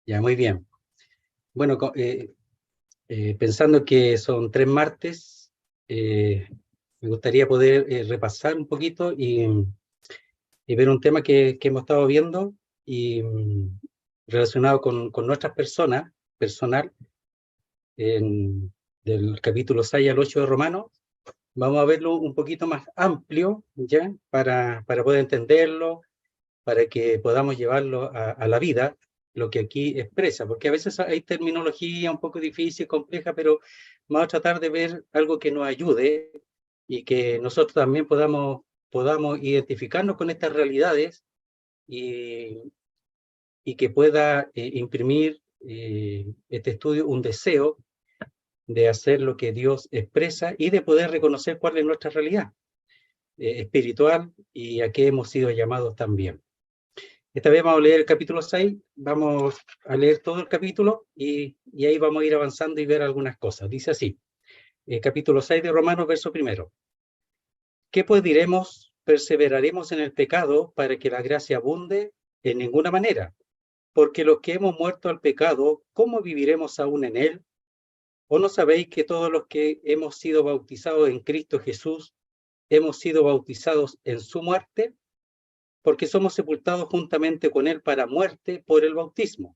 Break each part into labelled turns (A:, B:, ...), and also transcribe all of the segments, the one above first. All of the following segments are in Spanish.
A: Ya, muy bien. Bueno, pensando que son 3 martes, me gustaría poder repasar un poquito y ver un tema que hemos estado viendo y relacionado con nuestras personas, personal, en, del capítulo 6 al 8 de Romanos. Vamos a verlo un poquito más amplio, ¿ya? Para poder entenderlo, para que podamos llevarlo a la vida, lo que aquí expresa, porque a veces hay terminología un poco difícil, compleja, pero vamos a tratar de ver algo que nos ayude y que nosotros también podamos identificarnos con estas realidades y, y que pueda imprimir este estudio un deseo de hacer lo que Dios expresa y de poder reconocer cuál es nuestra realidad espiritual y a qué hemos sido llamados también. Esta vez vamos a leer el capítulo 6, vamos a leer todo el capítulo y ahí vamos a ir avanzando y ver algunas cosas. Dice así, capítulo 6 de Romanos, verso 1. ¿Qué pues diremos? ¿Perseveraremos en el pecado para que la gracia abunde? En ninguna manera, porque los que hemos muerto al pecado, ¿cómo viviremos aún en él? ¿O no sabéis que todos los que hemos sido bautizados en Cristo Jesús, hemos sido bautizados en su muerte? Porque somos sepultados juntamente con él para muerte por el bautismo,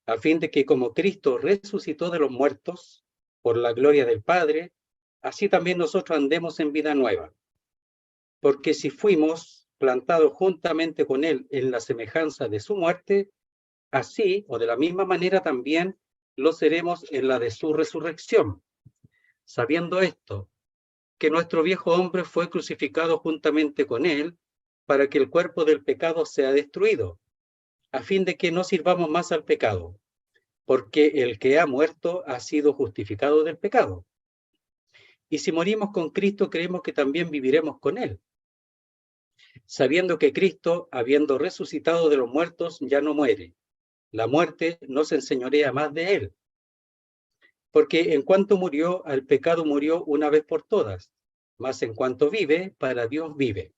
A: a fin de que como Cristo resucitó de los muertos por la gloria del Padre, así también nosotros andemos en vida nueva. Porque si fuimos plantados juntamente con él en la semejanza de su muerte, así o de la misma manera también lo seremos en la de su resurrección. Sabiendo esto, que nuestro viejo hombre fue crucificado juntamente con él, para que el cuerpo del pecado sea destruido, a fin de que no sirvamos más al pecado, porque el que ha muerto ha sido justificado del pecado. Y si morimos con Cristo, creemos que también viviremos con él, sabiendo que Cristo, habiendo resucitado de los muertos, ya no muere. La muerte no se enseñorea más de él, porque en cuanto murió, al pecado murió una vez por todas, mas en cuanto vive, para Dios vive.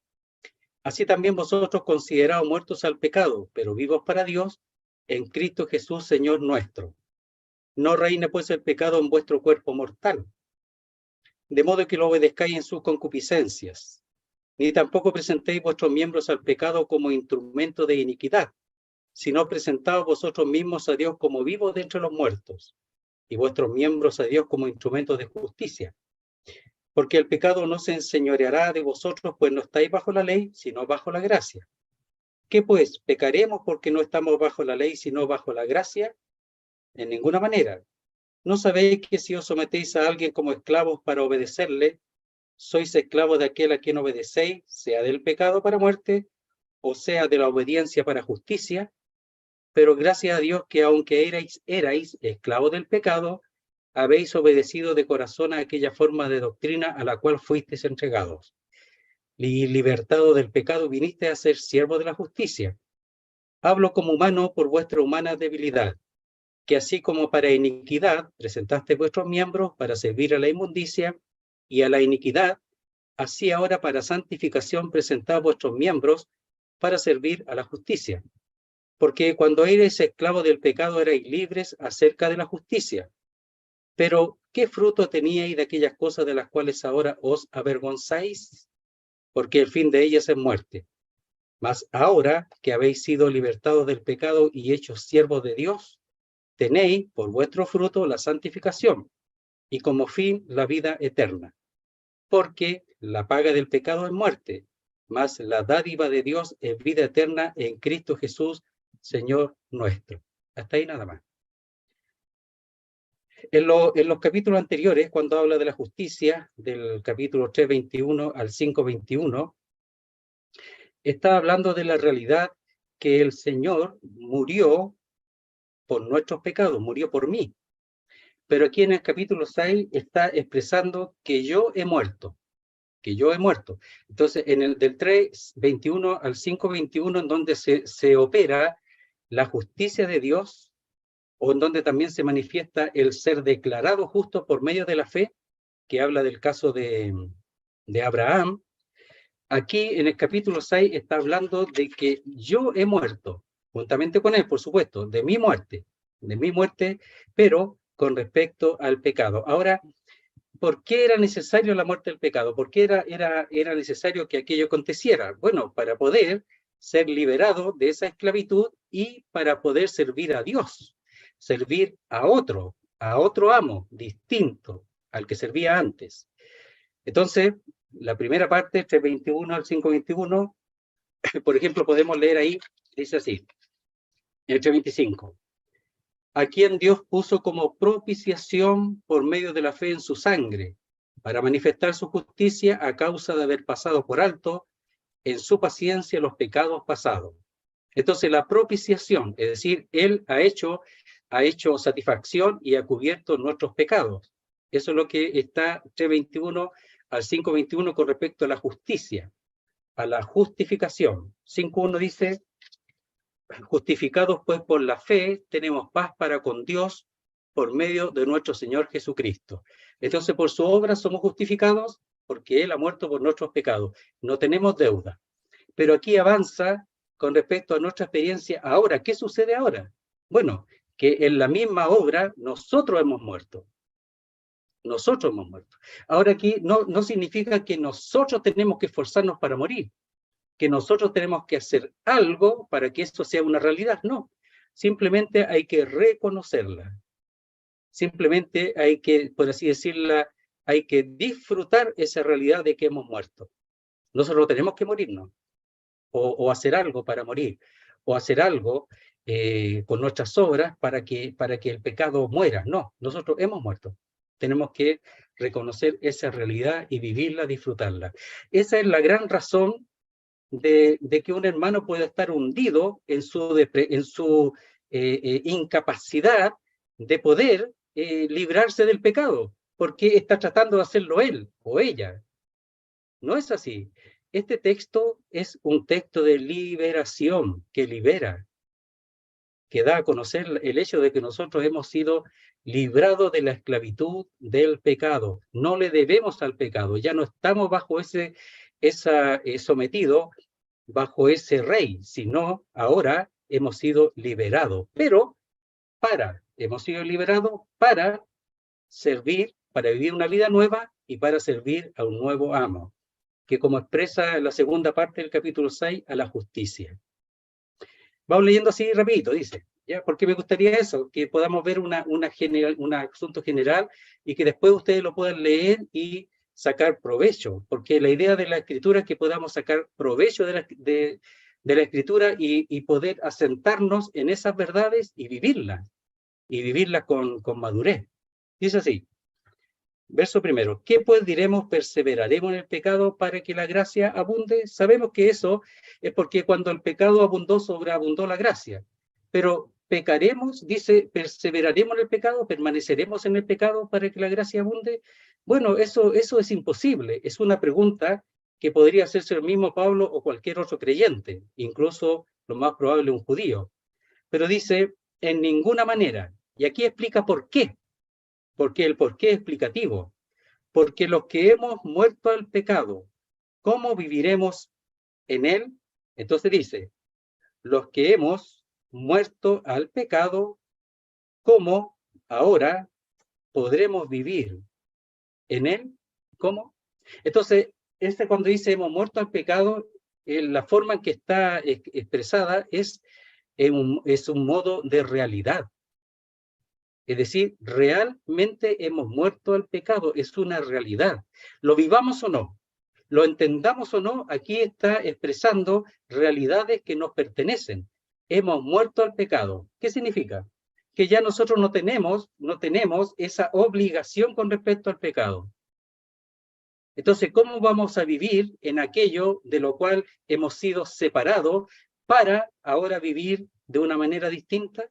A: Así también vosotros considerados muertos al pecado, pero vivos para Dios, en Cristo Jesús, Señor nuestro. No reine pues el pecado en vuestro cuerpo mortal, de modo que lo obedezcáis en sus concupiscencias, ni tampoco presentéis vuestros miembros al pecado como instrumento de iniquidad, sino presentaos vosotros mismos a Dios como vivos de entre los muertos, y vuestros miembros a Dios como instrumentos de justicia. Porque el pecado no se enseñoreará de vosotros, pues no estáis bajo la ley, sino bajo la gracia. ¿Qué pues? ¿Pecaremos porque no estamos bajo la ley, sino bajo la gracia? En ninguna manera. ¿No sabéis que si os sometéis a alguien como esclavos para obedecerle, sois esclavos de aquel a quien obedecéis, sea del pecado para muerte, o sea de la obediencia para justicia? Pero gracias a Dios que aunque erais esclavos del pecado, habéis obedecido de corazón a aquella forma de doctrina a la cual fuisteis entregados. Y libertado del pecado viniste a ser siervo de la justicia. Hablo como humano por vuestra humana debilidad, que así como para iniquidad presentaste vuestros miembros para servir a la inmundicia y a la iniquidad, así ahora para santificación presentad vuestros miembros para servir a la justicia. Porque cuando erais esclavos del pecado erais libres acerca de la justicia. Pero, ¿qué fruto teníais de aquellas cosas de las cuales ahora os avergonzáis? Porque el fin de ellas es muerte. Mas ahora que habéis sido libertados del pecado y hechos siervos de Dios, tenéis por vuestro fruto la santificación y como fin la vida eterna. Porque la paga del pecado es muerte, mas la dádiva de Dios es vida eterna en Cristo Jesús, Señor nuestro. Hasta ahí nada más. En los capítulos anteriores, cuando habla de la justicia, del capítulo 3:21 al 5:21, está hablando de la realidad que el Señor murió por nuestros pecados, murió por mí. Pero aquí en el capítulo 6 está expresando que yo he muerto, que yo he muerto. Entonces, en el del 3:21 al 5:21, en donde se opera la justicia de Dios, o en donde también se manifiesta el ser declarado justo por medio de la fe, que habla del caso de Abraham. Aquí en el capítulo 6 está hablando de que yo he muerto, juntamente con él, por supuesto, de mi muerte, pero con respecto al pecado. Ahora, ¿por qué era necesario la muerte del pecado? ¿Por qué era necesario que aquello aconteciera? Bueno, para poder ser liberado de esa esclavitud y para poder servir a Dios, servir a otro amo distinto al que servía antes. Entonces, la primera parte, 3:21 al 5:21, por ejemplo, podemos leer ahí, dice así, el 3:25. A quien Dios puso como propiciación por medio de la fe en su sangre, para manifestar su justicia a causa de haber pasado por alto en su paciencia los pecados pasados. Entonces la propiciación, es decir, Él ha hecho satisfacción y ha cubierto nuestros pecados. Eso es lo que está 3:21 al 5:21 con respecto a la justicia, a la justificación. 5:1 dice, justificados pues por la fe, tenemos paz para con Dios por medio de nuestro Señor Jesucristo. Entonces, por su obra somos justificados porque Él ha muerto por nuestros pecados. No tenemos deuda. Pero aquí avanza con respecto a nuestra experiencia ahora. ¿Qué sucede ahora? Bueno, que en la misma obra nosotros hemos muerto. Nosotros hemos muerto. Ahora aquí no significa que nosotros tenemos que esforzarnos para morir, que nosotros tenemos que hacer algo para que eso sea una realidad. No, simplemente hay que reconocerla. Simplemente hay que, por así decirla, hay que disfrutar esa realidad de que hemos muerto. Nosotros tenemos que morirnos, o hacer algo para morir, o hacer algo con nuestras obras para que el pecado muera. No, nosotros hemos muerto. Tenemos que reconocer esa realidad y vivirla, disfrutarla. Esa es la gran razón de que un hermano pueda estar hundido en su incapacidad de poder librarse del pecado, porque está tratando de hacerlo él o ella. No es así. Este texto es un texto de liberación que libera, que da a conocer el hecho de que nosotros hemos sido librados de la esclavitud del pecado. No le debemos al pecado, ya no estamos bajo sometidos bajo ese rey, sino ahora hemos sido liberados. Pero hemos sido liberados para servir, para vivir una vida nueva y para servir a un nuevo amo, que como expresa en la segunda parte del capítulo 6, a la justicia. Vamos leyendo así rapidito, dice, ¿ya? Porque me gustaría eso, que podamos ver un asunto general y que después ustedes lo puedan leer y sacar provecho, porque la idea de la escritura es que podamos sacar provecho de la escritura y poder asentarnos en esas verdades y vivirlas con madurez. Dice así, verso primero, ¿qué pues diremos? ¿Perseveraremos en el pecado para que la gracia abunde? Sabemos que eso es porque cuando el pecado abundó, sobreabundó la gracia. Pero pecaremos, dice, perseveraremos en el pecado, permaneceremos en el pecado para que la gracia abunde. Bueno, eso es imposible. Es una pregunta que podría hacerse el mismo Pablo o cualquier otro creyente, incluso lo más probable un judío. Pero dice, en ninguna manera. Y aquí explica por qué. Porque el por qué es explicativo. Porque los que hemos muerto al pecado, ¿cómo viviremos en él? Entonces dice, los que hemos muerto al pecado, ¿cómo ahora podremos vivir en él? ¿Cómo? Entonces, cuando dice hemos muerto al pecado, la forma en que está expresada es un modo de realidad. Es decir, realmente hemos muerto al pecado, es una realidad. Lo vivamos o no, lo entendamos o no, aquí está expresando realidades que nos pertenecen. Hemos muerto al pecado. ¿Qué significa? Que ya nosotros no tenemos esa obligación con respecto al pecado. Entonces, ¿cómo vamos a vivir en aquello de lo cual hemos sido separados para ahora vivir de una manera distinta?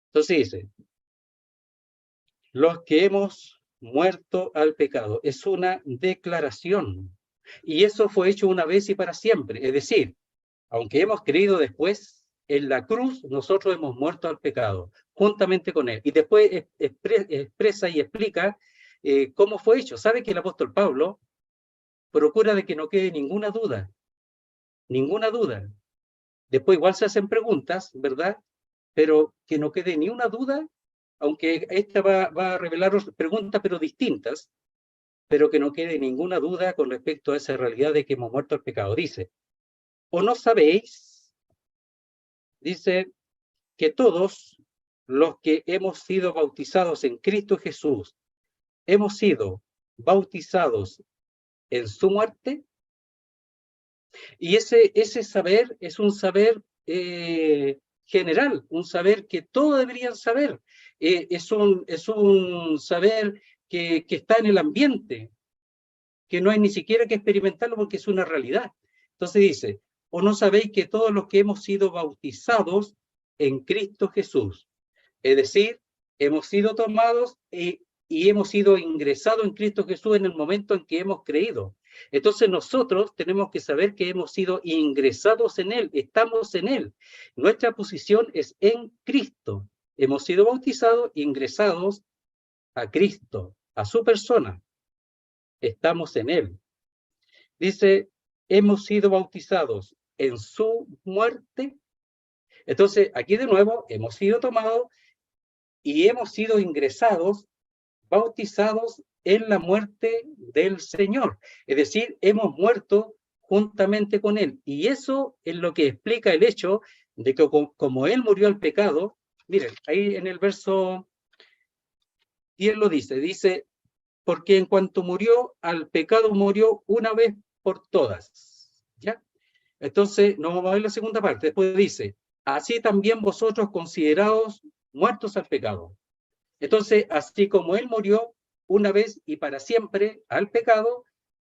A: Entonces dice, los que hemos muerto al pecado, es una declaración. Y eso fue hecho una vez y para siempre. Es decir, aunque hemos creído después, en la cruz nosotros hemos muerto al pecado, juntamente con él. Y después expresa y explica cómo fue hecho. ¿Sabe que el apóstol Pablo procura de que no quede ninguna duda Después igual se hacen preguntas, ¿verdad? Pero que no quede ni una duda, aunque esta va a revelaros preguntas, pero distintas, pero que no quede ninguna duda con respecto a esa realidad de que hemos muerto al pecado. Dice, ¿o no sabéis? Dice que todos los que hemos sido bautizados en Cristo Jesús, hemos sido bautizados en su muerte, y ese saber es un saber general, un saber que todos deberían saber, es un saber que está en el ambiente, que no hay ni siquiera que experimentarlo porque es una realidad. Entonces dice, ¿o no sabéis que todos los que hemos sido bautizados en Cristo Jesús, es decir, hemos sido tomados y hemos sido ingresados en Cristo Jesús en el momento en que hemos creído? Entonces nosotros tenemos que saber que hemos sido ingresados en Él, estamos en Él. Nuestra posición es en Cristo. Hemos sido bautizados e ingresados a Cristo, a su persona. Estamos en Él. Dice, hemos sido bautizados en su muerte. Entonces, aquí de nuevo, hemos sido tomados y hemos sido ingresados, bautizados en la muerte del Señor. Es decir, hemos muerto juntamente con Él. Y eso es lo que explica el hecho de que como Él murió al pecado, miren, ahí en el verso 10 lo dice, porque en cuanto murió al pecado, murió una vez por todas. ¿Ya? Entonces, nos vamos a ver la segunda parte. Después dice, así también vosotros considerados muertos al pecado. Entonces, así como Él murió una vez y para siempre al pecado,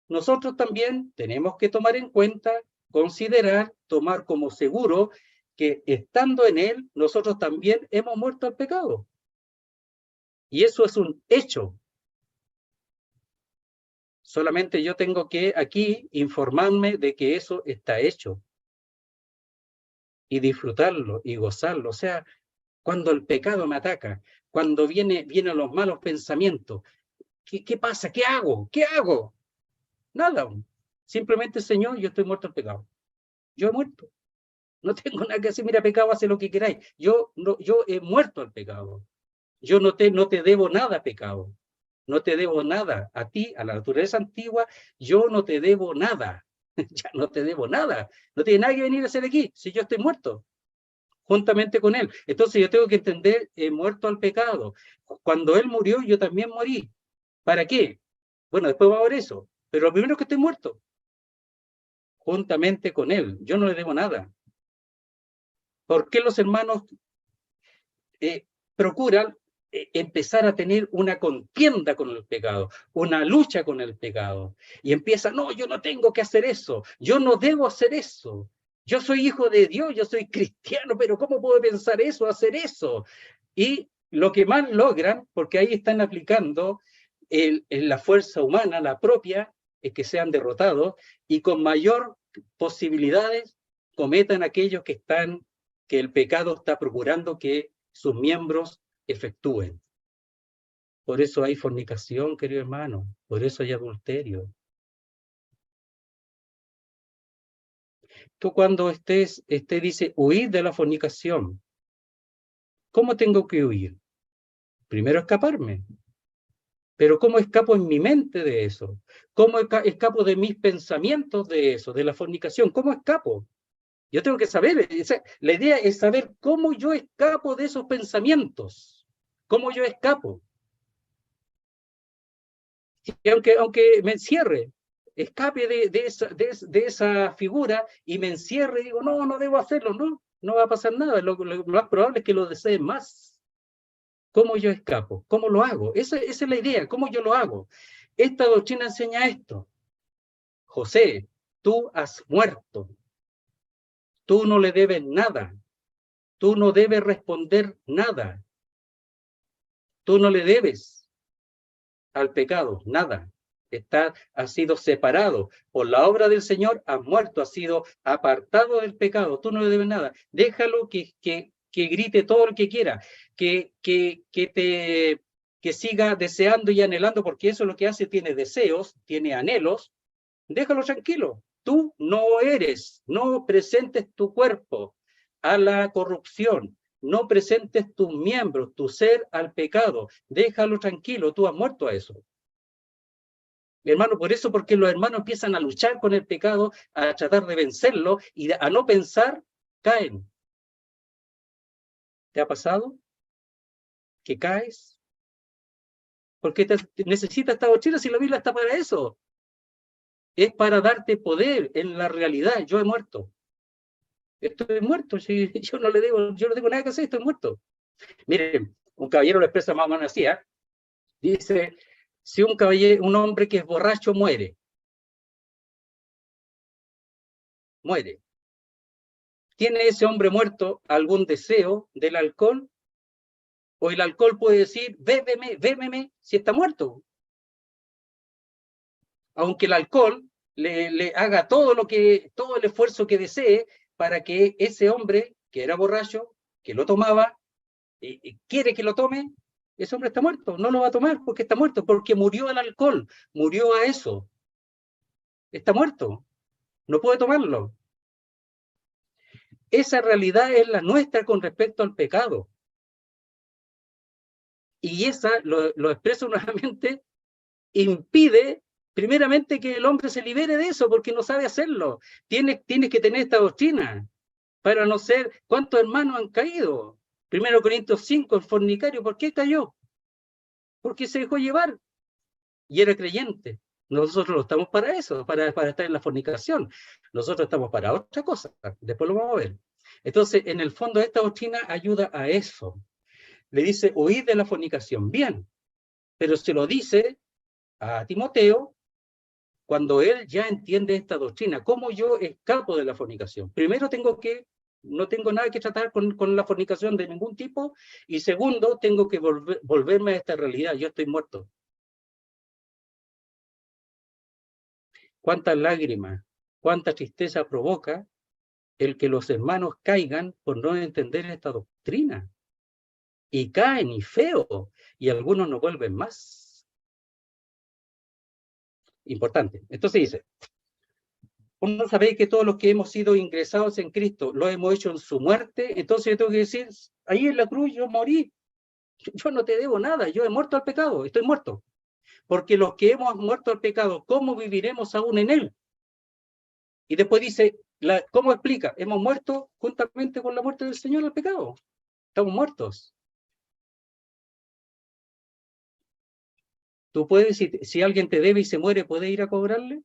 A: nosotros también tenemos que tomar en cuenta, considerar, tomar como seguro que estando en Él, nosotros también hemos muerto al pecado. Y eso es un hecho. Solamente yo tengo que aquí informarme de que eso está hecho y disfrutarlo y gozarlo. O sea, cuando el pecado me ataca, cuando vienen los malos pensamientos, ¿qué pasa? ¿Qué hago? ¿Qué hago? Nada. Simplemente, Señor, yo estoy muerto al pecado. Yo he muerto. No tengo nada que hacer. Mira, pecado, hace lo que queráis. Yo he muerto al pecado. Yo no te debo nada, pecado. No te debo nada. A ti, a la naturaleza antigua, yo no te debo nada. Ya no te debo nada. No tiene nada que venir a hacer aquí, si yo estoy muerto, juntamente con Él. Entonces yo tengo que entender, muerto al pecado. Cuando Él murió, yo también morí. ¿Para qué? Bueno, después va a haber eso. Pero lo primero es que estoy muerto, juntamente con Él. Yo no le debo nada. ¿Por qué los hermanos procuran empezar a tener una contienda con el pecado, una lucha con el pecado? Y empieza, no, yo no tengo que hacer eso, yo no debo hacer eso. Yo soy hijo de Dios, yo soy cristiano, pero ¿cómo puedo pensar eso, hacer eso? Y lo que más logran, porque ahí están aplicando la fuerza humana, la propia, es que sean derrotados y con mayor posibilidades cometan aquellos que el pecado está procurando que sus miembros efectúen. Por eso hay fornicación, querido hermano, por eso hay adulterio. Tú cuando dice, huir de la fornicación. ¿Cómo tengo que huir? Primero escaparme. Pero ¿cómo escapo en mi mente de eso? ¿Cómo escapo de mis pensamientos de eso, de la fornicación? ¿Cómo escapo? Yo tengo que saber, la idea es saber cómo yo escapo de esos pensamientos, cómo yo escapo. Y aunque me encierre, escape de esa figura y me encierre y digo, no debo hacerlo, no va a pasar nada, lo más probable es que lo desee más. ¿Cómo yo escapo? ¿Cómo lo hago? Esa es la idea, ¿cómo yo lo hago? Esta doctrina enseña esto. José, tú has muerto. Tú no le debes nada. Tú no debes responder nada. Tú no le debes al pecado nada. Has sido separado por la obra del Señor, has muerto, has sido apartado del pecado. Tú no le debes nada. Déjalo que grite todo lo que quiera, que siga deseando y anhelando, porque eso es lo que hace, tiene deseos, tiene anhelos. Déjalo tranquilo. tú no eres, no presentes tu cuerpo a la corrupción, no presentes tus miembros, tu ser al pecado, déjalo tranquilo, tú has muerto a eso. Hermano, por eso, porque los hermanos empiezan a luchar con el pecado, a tratar de vencerlo y a no pensar, caen. ¿Te ha pasado que caes? Porque necesitas esta doctrina si la Biblia está para eso. Es para darte poder en la realidad. Yo he muerto. Estoy muerto. Si yo no tengo nada que hacer, estoy muerto. Miren, un caballero lo expresa más o menos así, ¿eh? Dice, si un hombre que es borracho muere, ¿tiene ese hombre muerto algún deseo del alcohol? ¿O el alcohol puede decir, bébeme, si está muerto? Aunque el alcohol le haga todo el esfuerzo que desee para que ese hombre que era borracho, que lo tomaba, y quiere que lo tome, ese hombre está muerto, no lo va a tomar porque está muerto, porque murió al alcohol, murió a eso, está muerto, no puede tomarlo. Esa realidad es la nuestra con respecto al pecado. Y esa, lo expreso nuevamente, impide primeramente que el hombre se libere de eso porque no sabe hacerlo. Tienes que tener esta doctrina para no ser... ¿Cuántos hermanos han caído? 1 Corintios 5, el fornicario, ¿por qué cayó? Porque se dejó llevar y era creyente. Nosotros no estamos para eso, para estar en la fornicación. Nosotros estamos para otra cosa. Después lo vamos a ver. Entonces, en el fondo, esta doctrina ayuda a eso. Le dice, huid de la fornicación. Bien, pero se lo dice a Timoteo cuando él ya entiende esta doctrina. ¿Cómo yo escapo de la fornicación? Primero no tengo nada que tratar con la fornicación de ningún tipo, y segundo, tengo que volverme a esta realidad. Yo estoy muerto. ¿Cuántas lágrimas, cuánta tristeza provoca el que los hermanos caigan por no entender esta doctrina? Y caen, y feo, y algunos no vuelven más. Importante. Entonces dice, ¿no sabéis que todos los que hemos sido ingresados en Cristo lo hemos hecho en su muerte? Entonces yo tengo que decir, ahí en la cruz yo morí. Yo no te debo nada, yo he muerto al pecado, estoy muerto. Porque los que hemos muerto al pecado, ¿cómo viviremos aún en él? Y después dice, ¿cómo explica? Hemos muerto juntamente con la muerte del Señor al pecado. Estamos muertos. Tú puedes, si alguien te debe y se muere, ¿puedes ir a cobrarle?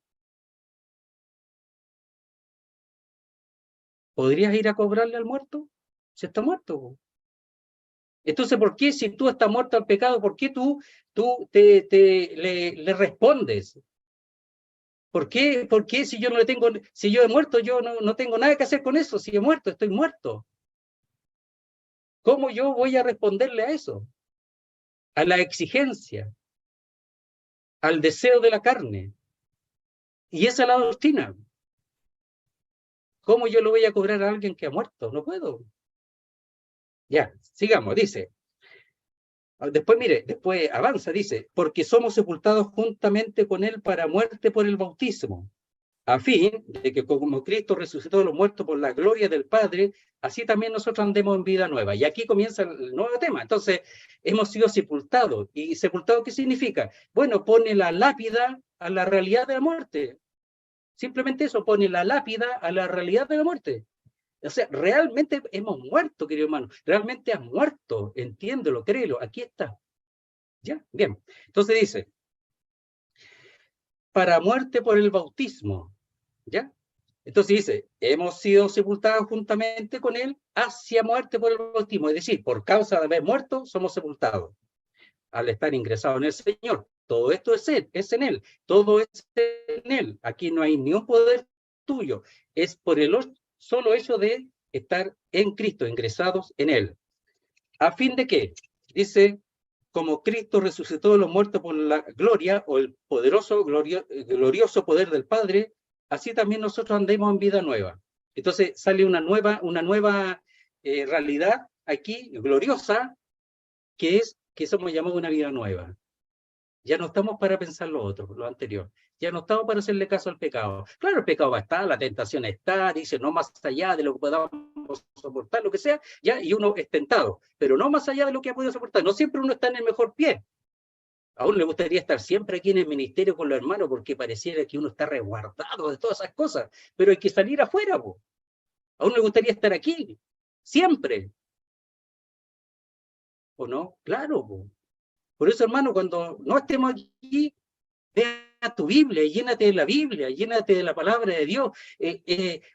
A: ¿Podrías ir a cobrarle al muerto? Si está muerto. Entonces, ¿por qué si tú estás muerto al pecado, por qué tú le respondes? ¿Por qué si yo no le tengo, si yo he muerto, yo no tengo nada que hacer con eso? Si he muerto, estoy muerto. ¿Cómo yo voy a responderle a eso? A la exigencia, al deseo de la carne. Y esa es la doctrina. ¿Cómo yo lo voy a cobrar a alguien que ha muerto? No puedo. Ya, sigamos, dice. Después, mire, después avanza, dice, porque somos sepultados juntamente con él para muerte por el bautismo, a fin de que como Cristo resucitó de los muertos por la gloria del Padre, así también nosotros andemos en vida nueva. Y aquí comienza el nuevo tema. Entonces, hemos sido sepultados. ¿Y sepultado qué significa? Bueno, pone la lápida a la realidad de la muerte. Simplemente eso, pone la lápida a la realidad de la muerte. O sea, realmente hemos muerto, querido hermano. Realmente has muerto. Entiéndelo, créelo. Aquí está. ¿Ya? Bien. Entonces dice, para muerte por el bautismo. ¿Ya? Entonces dice, hemos sido sepultados juntamente con él hacia muerte por el bautismo. Es decir, por causa de haber muerto, somos sepultados. Al estar ingresados en el Señor. Todo esto es en él. Todo es en él. Aquí no hay ni un poder tuyo. Es por el solo hecho de estar en Cristo, ingresados en él. ¿A fin de qué? Dice, como Cristo resucitó de los muertos por la gloria o el poderoso, glorioso poder del Padre, así también nosotros andemos en vida nueva. Entonces sale una nueva realidad aquí, gloriosa, que es que somos llamados una vida nueva. Ya no estamos para pensar lo otro, lo anterior. Ya no estamos para hacerle caso al pecado. Claro, el pecado va a estar, la tentación está, dice, no más allá de lo que podamos soportar, lo que sea, ya, y uno es tentado, pero no más allá de lo que ha podido soportar. No siempre uno está en el mejor pie. A uno le gustaría estar siempre aquí en el ministerio con los hermanos porque pareciera que uno está resguardado de todas esas cosas, pero hay que salir afuera, po. A uno le gustaría estar aquí, siempre, ¿o no? Claro, po. Por eso, hermano, cuando no estemos aquí, vea tu Biblia, llénate de la Biblia, llénate de la palabra de Dios,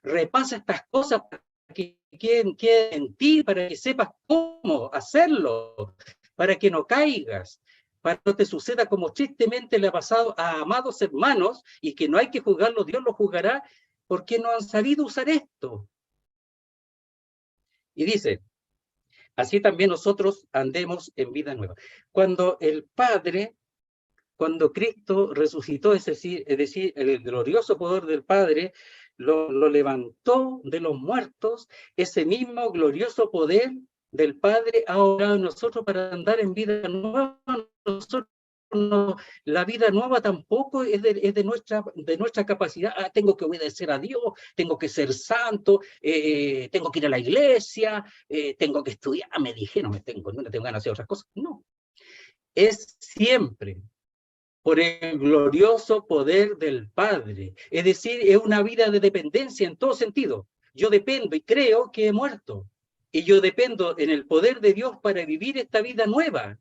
A: repasa estas cosas para que queden en ti, para que sepas cómo hacerlo, para que no caigas, para que no te suceda como tristemente le ha pasado a amados hermanos, y que no hay que juzgarlo, Dios lo juzgará, porque no han sabido usar esto. Y dice, así también nosotros andemos en vida nueva. Cuando Cristo resucitó, es decir, el glorioso poder del Padre lo levantó de los muertos, ese mismo glorioso poder del Padre ha obrado en nosotros para andar en vida nueva. Nosotros no, la vida nueva tampoco es de nuestra capacidad. Tengo que obedecer a Dios, tengo que ser santo, tengo que ir a la iglesia, tengo que estudiar. Me dijeron, no tengo ganas de hacer otras cosas. No, es siempre por el glorioso poder del Padre. Es decir, es una vida de dependencia en todo sentido. Yo dependo y creo que he muerto. Y yo dependo en el poder de Dios para vivir esta vida nueva,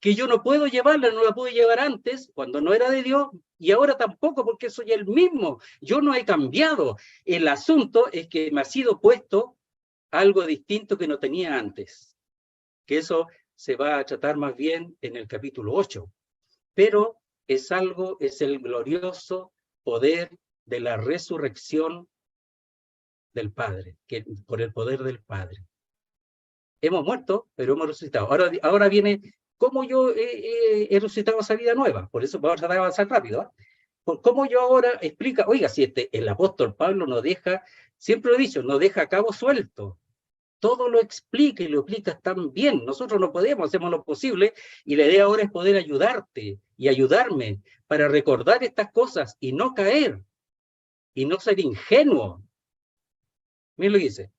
A: que yo no puedo llevarla, no la pude llevar antes, cuando no era de Dios, y ahora tampoco, porque soy el mismo. Yo no he cambiado. El asunto es que me ha sido puesto algo distinto que no tenía antes, que eso se va a tratar más bien en el capítulo 8. Pero es el glorioso poder de la resurrección del Padre, por el poder del Padre. Hemos muerto, pero hemos resucitado. Ahora viene cómo yo he resucitado esa vida nueva. Por eso vamos a avanzar rápido. Por cómo yo ahora explica, oiga, si el apóstol Pablo nos deja, siempre lo he dicho, nos deja cabo suelto. Todo lo explica y lo explicas tan bien. Nosotros no podemos, hacemos lo posible, y la idea ahora es poder ayudarte y ayudarme para recordar estas cosas y no caer y no ser ingenuo. Miren lo que dice.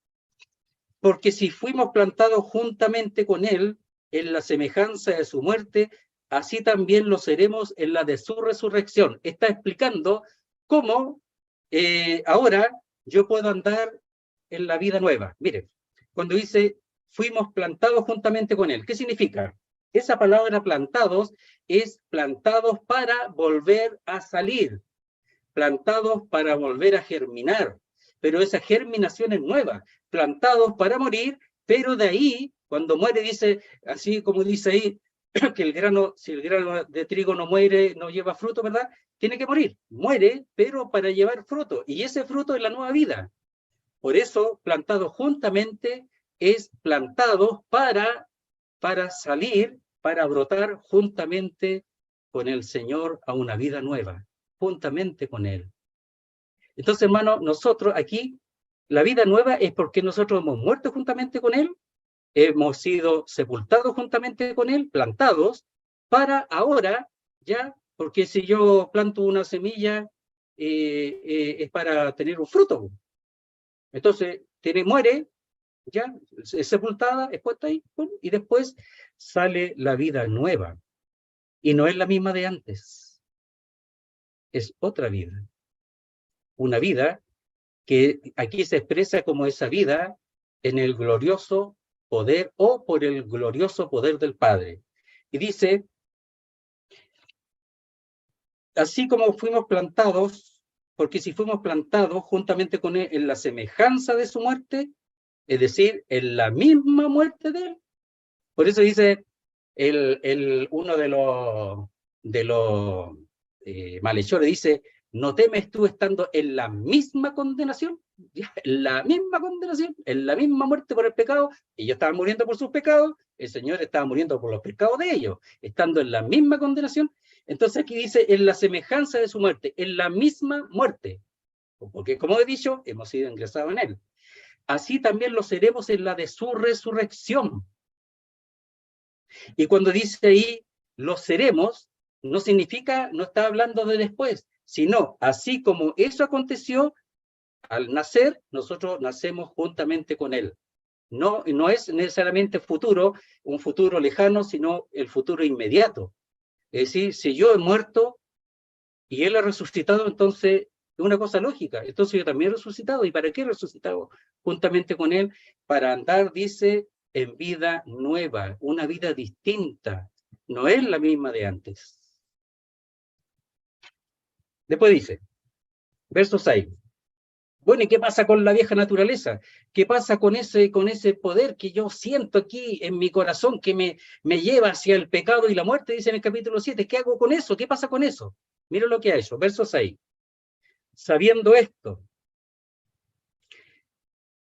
A: Porque si fuimos plantados juntamente con él en la semejanza de su muerte, así también lo seremos en la de su resurrección. Está explicando cómo ahora yo puedo andar en la vida nueva. Miren, cuando dice fuimos plantados juntamente con él, ¿qué significa? Esa palabra plantados es plantados para volver a salir, plantados para volver a germinar, pero esa germinación es nueva, plantados para morir, pero de ahí, cuando muere, dice, así como dice ahí, que si el grano de trigo no muere, no lleva fruto, ¿verdad? Tiene que morir, muere, pero para llevar fruto, y ese fruto es la nueva vida. Por eso, plantados juntamente es plantados para salir, para brotar juntamente con el Señor a una vida nueva, juntamente con Él. Entonces, hermano, nosotros aquí, la vida nueva es porque nosotros hemos muerto juntamente con Él, hemos sido sepultados juntamente con Él, plantados, para ahora, ya, porque si yo planto una semilla, es para tener un fruto. Entonces, muere, ya, es sepultada, es puesta ahí, y después sale la vida nueva. Y no es la misma de antes, es otra vida. Una vida que aquí se expresa como esa vida en el glorioso poder o por el glorioso poder del Padre. Y dice, así como fuimos plantados, porque si fuimos plantados juntamente con Él en la semejanza de su muerte, es decir, en la misma muerte de Él. Por eso dice uno de los malhechores, dice, ¿no temes tú estando en la misma condenación? En la misma condenación, en la misma muerte por el pecado. Ellos estaban muriendo por sus pecados, el Señor estaba muriendo por los pecados de ellos, estando en la misma condenación. Entonces aquí dice, en la semejanza de su muerte, en la misma muerte. Porque como he dicho, hemos sido ingresados en Él. Así también lo seremos en la de su resurrección. Y cuando dice ahí, lo seremos, no significa, no está hablando de después, sino así como eso aconteció, al nacer, nosotros nacemos juntamente con Él. No, no es necesariamente futuro, un futuro lejano, sino el futuro inmediato. Es decir, si yo he muerto y Él ha resucitado, entonces es una cosa lógica. Entonces yo también he resucitado. ¿Y para qué he resucitado? Juntamente con Él, para andar, dice, en vida nueva, una vida distinta. No es la misma de antes. Después dice, verso 6. Bueno, ¿y qué pasa con la vieja naturaleza? ¿Qué pasa con ese poder que yo siento aquí en mi corazón que me lleva hacia el pecado y la muerte? Dice en el capítulo 7. ¿Qué hago con eso? ¿Qué pasa con eso? Mira lo que ha hecho, verso 6. Sabiendo esto,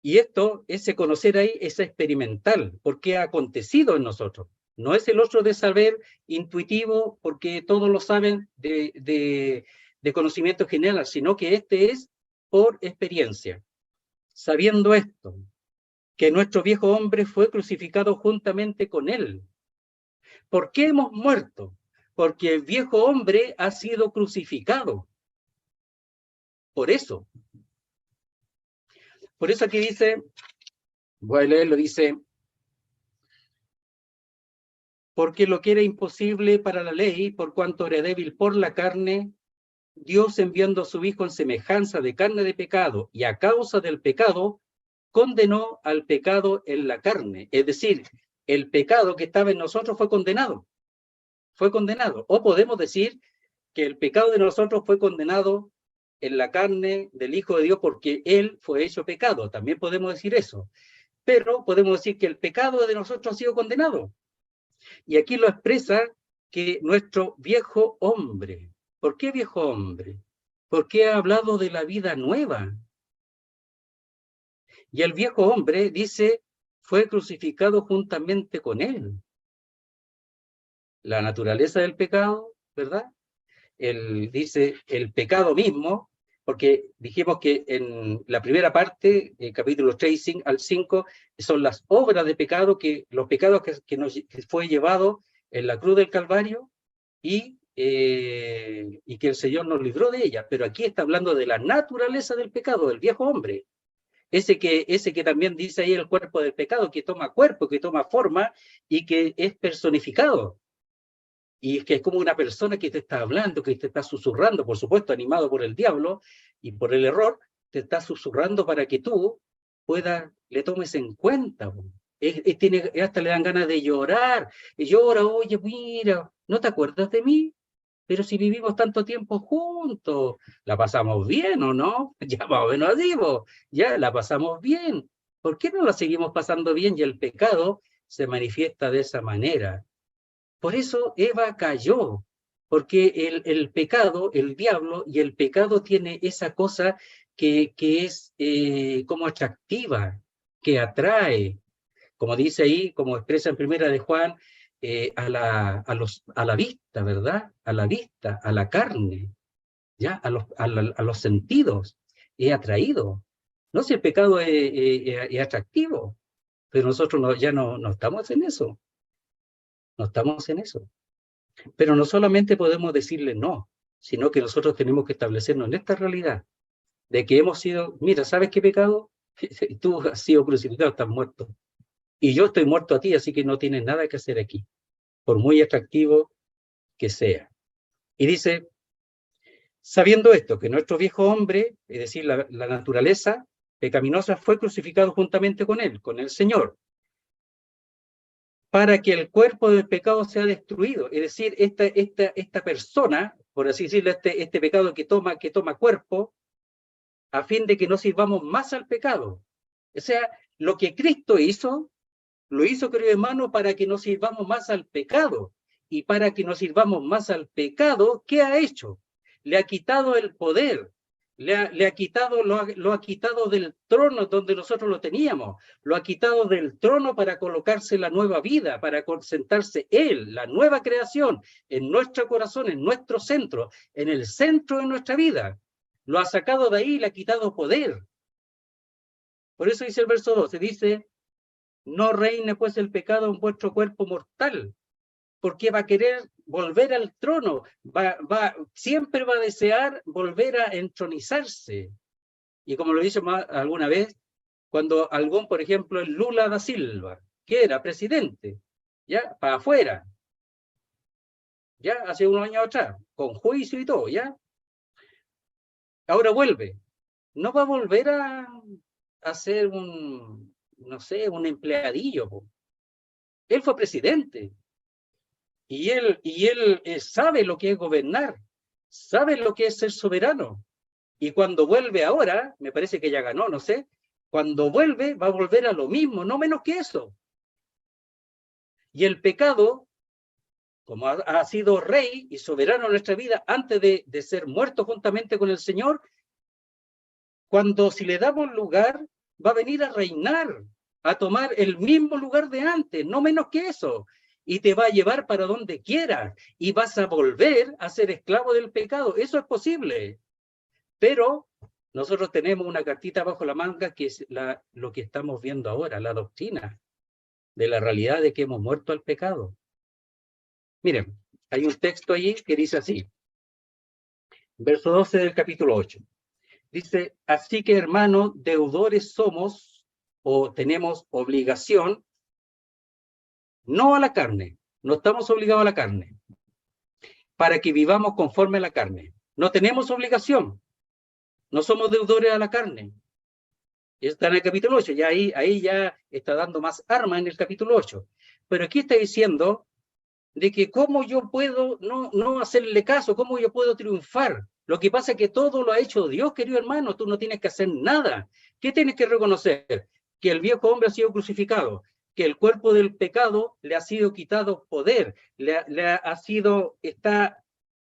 A: y esto, ese conocer ahí, es experimental, porque ha acontecido en nosotros. No es el otro de saber intuitivo, porque todos lo saben de conocimiento general, sino que este es por experiencia. Sabiendo esto, que nuestro viejo hombre fue crucificado juntamente con él. ¿Por qué hemos muerto? Porque el viejo hombre ha sido crucificado. Por eso. Por eso aquí dice, voy a leerlo, dice, porque lo que era imposible para la ley, por cuanto era débil por la carne, Dios enviando a su Hijo en semejanza de carne de pecado, y a causa del pecado, condenó al pecado en la carne. Es decir, el pecado que estaba en nosotros fue condenado. Fue condenado. O podemos decir que el pecado de nosotros fue condenado en la carne del Hijo de Dios porque Él fue hecho pecado. También podemos decir eso. Pero podemos decir que el pecado de nosotros ha sido condenado. Y aquí lo expresa que nuestro viejo hombre. ¿Por qué viejo hombre? Porque ha hablado de la vida nueva. Y el viejo hombre, dice, fue crucificado juntamente con Él. La naturaleza del pecado, ¿verdad? Dice el pecado mismo, porque dijimos que en la primera parte, capítulos 3 al 5, son las obras de pecado, los pecados que fue llevado en la cruz del Calvario y que el Señor nos libró de ella. Pero aquí está hablando de la naturaleza del pecado, del viejo hombre. Ese que también dice ahí el cuerpo del pecado, que toma cuerpo, que toma forma y que es personificado. Y es que es como una persona que te está hablando, que te está susurrando, por supuesto, animado por el diablo y por el error, te está susurrando para que tú le tomes en cuenta. Hasta le dan ganas de llorar. Y llora, oye, mira, ¿no te acuerdas de mí? Pero si vivimos tanto tiempo juntos, ¿la pasamos bien o no? Ya más o menos digo, ya la pasamos bien. ¿Por qué no la seguimos pasando bien? Y el pecado se manifiesta de esa manera. Por eso Eva cayó, porque el pecado, el diablo, y el pecado tiene esa cosa que es como atractiva, que atrae, como dice ahí, como expresa en primera de Juan, a la vista, ¿verdad? A la vista, a la carne, ¿ya? A los sentidos, es atraído. No si el pecado es atractivo, pero nosotros ya no estamos en eso, no estamos en eso. Pero no solamente podemos decirle no, sino que nosotros tenemos que establecernos en esta realidad de que hemos sido, mira, ¿sabes qué pecado? Tú has sido crucificado, estás muerto. Y yo estoy muerto a ti, así que no tienes nada que hacer aquí, por muy atractivo que sea. Y dice, sabiendo esto, que nuestro viejo hombre, es decir, la naturaleza pecaminosa, fue crucificado juntamente con él, con el Señor, para que el cuerpo del pecado sea destruido. Es decir, esta persona, por así decirlo, este pecado que toma cuerpo, a fin de que no sirvamos más al pecado. O sea, lo que Cristo hizo, lo hizo, querido hermano, para que no sirvamos más al pecado. Y para que no sirvamos más al pecado, ¿qué ha hecho? Le ha quitado el poder, lo ha quitado del trono donde nosotros lo teníamos, lo ha quitado del trono para colocarse la nueva vida, para sentarse Él, la nueva creación, en nuestro corazón, en nuestro centro, en el centro de nuestra vida. Lo ha sacado de ahí y le ha quitado poder. Por eso dice el verso 12, dice, no reine pues el pecado en vuestro cuerpo mortal, porque va a querer volver al trono, siempre va a desear volver a entronizarse. Y como lo hizo alguna vez, cuando algún, por ejemplo, el Lula da Silva, que era presidente, ya, para afuera, ya, hace unos años atrás, con juicio y todo, ya. Ahora vuelve. No va a volver a ser un, no sé, un empleadillo. Po. Él fue presidente. Y él sabe lo que es gobernar, sabe lo que es ser soberano. Y cuando vuelve ahora, me parece que ya ganó, no sé, cuando vuelve va a volver a lo mismo, no menos que eso. Y el pecado, como ha sido rey y soberano en nuestra vida antes de ser muerto juntamente con el Señor, cuando si le damos lugar, va a venir a reinar, a tomar el mismo lugar de antes, no menos que eso. Y te va a llevar para donde quieras y vas a volver a ser esclavo del pecado. Eso es posible. Pero nosotros tenemos una cartita bajo la manga que es lo que estamos viendo ahora, la doctrina de la realidad de que hemos muerto al pecado. Miren, hay un texto allí que dice así, verso 12 del capítulo 8. Dice, así que hermanos, deudores somos o tenemos obligación, no a la carne, no estamos obligados a la carne, para que vivamos conforme a la carne. No tenemos obligación, no somos deudores a la carne. Está en el capítulo 8, ya ahí ya está dando más armas en el capítulo 8. Pero aquí está diciendo de que cómo yo puedo no hacerle caso, cómo yo puedo triunfar. Lo que pasa es que todo lo ha hecho Dios, querido hermano, tú no tienes que hacer nada. ¿Qué tienes que reconocer? Que el viejo hombre ha sido crucificado, que el cuerpo del pecado le ha sido quitado poder, le ha sido quitada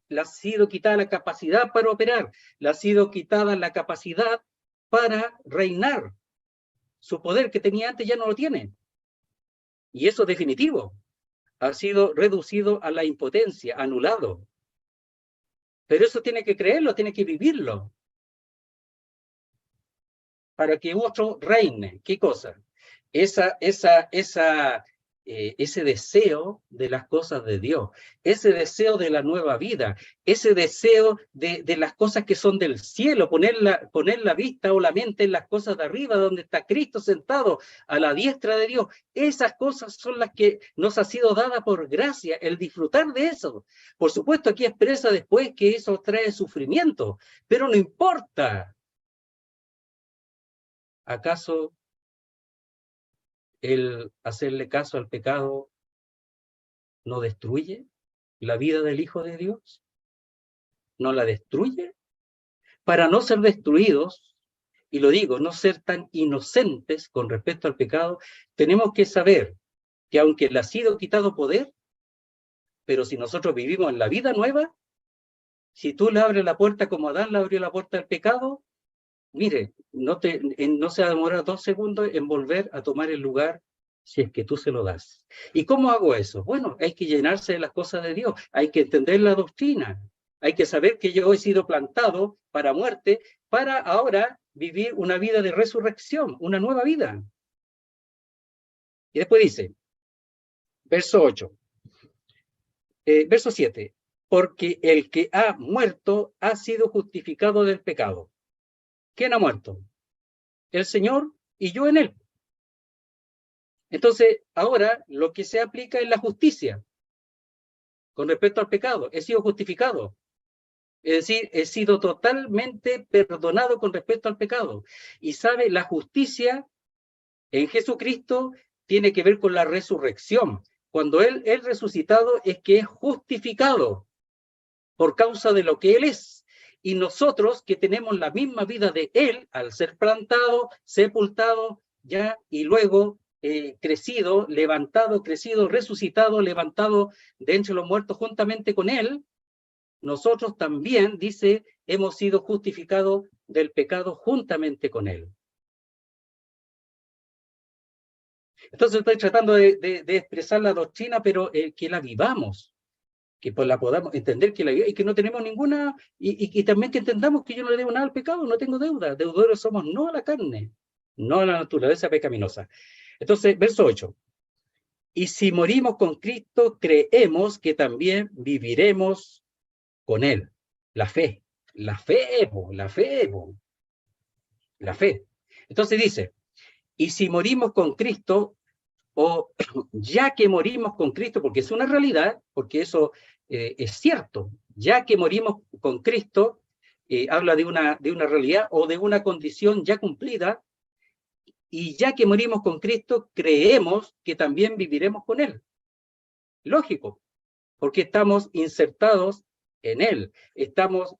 A: la capacidad para operar, le ha sido quitada la capacidad para reinar. Su poder que tenía antes ya no lo tiene. Y eso es definitivo. Ha sido reducido a la impotencia, anulado. Pero eso tiene que creerlo, tiene que vivirlo. Para que otro reine. ¿Qué cosa? Ese deseo de las cosas de Dios, ese deseo de la nueva vida, ese deseo de las cosas que son del cielo, poner la vista o la mente en las cosas de arriba, donde está Cristo sentado a la diestra de Dios. Esas cosas son las que nos ha sido dada por gracia, el disfrutar de eso. Por supuesto, aquí expresa después que eso trae sufrimiento, pero no importa. ¿Acaso el hacerle caso al pecado no destruye la vida del Hijo de Dios? ¿No la destruye? Para no ser destruidos, y lo digo, no ser tan inocentes con respecto al pecado, tenemos que saber que aunque le ha sido quitado poder, pero si nosotros vivimos en la vida nueva, si tú le abres la puerta como Adán le abrió la puerta al pecado, mire, no se va a demorar 2 segundos en volver a tomar el lugar si es que tú se lo das. ¿Y cómo hago eso? Bueno, hay que llenarse de las cosas de Dios, hay que entender la doctrina, hay que saber que yo he sido plantado para muerte, para ahora vivir una vida de resurrección, una nueva vida. Y después dice, verso 8, verso 7, porque el que ha muerto ha sido justificado del pecado. ¿Quién ha muerto? El Señor y yo en él. Entonces, ahora lo que se aplica es la justicia con respecto al pecado. He sido justificado. Es decir, he sido totalmente perdonado con respecto al pecado. Y sabe, la justicia en Jesucristo tiene que ver con la resurrección. Cuando Él es resucitado es que es justificado por causa de lo que Él es. Y nosotros que tenemos la misma vida de Él, al ser plantado, sepultado, ya, y luego crecido, levantado, crecido, resucitado, levantado de entre los muertos juntamente con Él, nosotros también, dice, hemos sido justificados del pecado juntamente con Él. Entonces estoy tratando de expresar la doctrina, pero que la vivamos, que pues la podamos entender, que la vivamos, y que no tenemos ninguna, y también que entendamos que yo no le debo nada al pecado, no tengo deuda, deudores somos no a la carne, no a la naturaleza pecaminosa. Entonces, verso 8. Y si morimos con Cristo, creemos que también viviremos con Él. La fe, la fe, la fe, la fe. Entonces dice, y si morimos con Cristo, o ya que morimos con Cristo, porque es una realidad, porque eso es cierto, ya que morimos con Cristo, habla de una realidad o de una condición ya cumplida, y ya que morimos con Cristo, creemos que también viviremos con Él. Lógico, porque estamos insertados en Él, estamos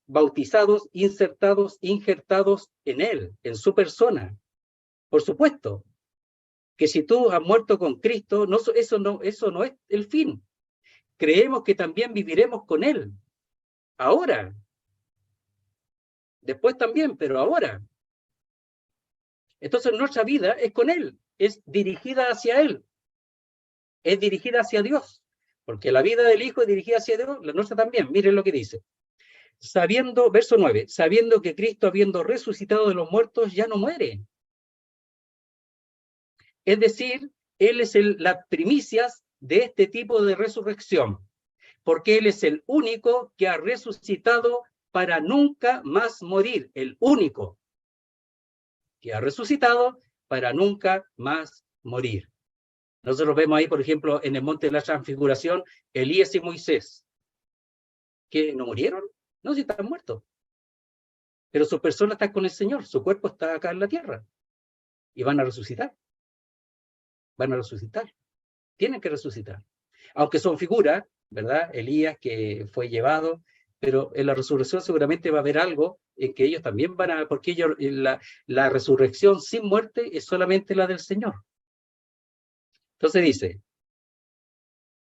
A: bautizados, insertados, injertados en Él, en su persona. Por supuesto, que si tú has muerto con Cristo, eso no es el fin. Creemos que también viviremos con Él. Ahora. Después también, pero ahora. Entonces nuestra vida es con Él, es dirigida hacia Él, es dirigida hacia Dios. Porque la vida del Hijo es dirigida hacia Dios, la nuestra también. Miren lo que dice. Sabiendo, verso 9, sabiendo que Cristo, habiendo resucitado de los muertos, ya no muere. Es decir, Él es las primicias de este tipo de resurrección, porque Él es el único que ha resucitado para nunca más morir, el único que ha resucitado para nunca más morir. Nosotros vemos ahí, por ejemplo, en el monte de la transfiguración, Elías y Moisés, que no murieron, no, si están muertos, pero su persona está con el Señor, su cuerpo está acá en la tierra, y van a resucitar, tienen que resucitar, aunque son figuras, ¿verdad? Elías que fue llevado, pero en la resurrección seguramente va a haber algo en que ellos también van a, porque ellos, la resurrección sin muerte es solamente la del Señor. Entonces dice,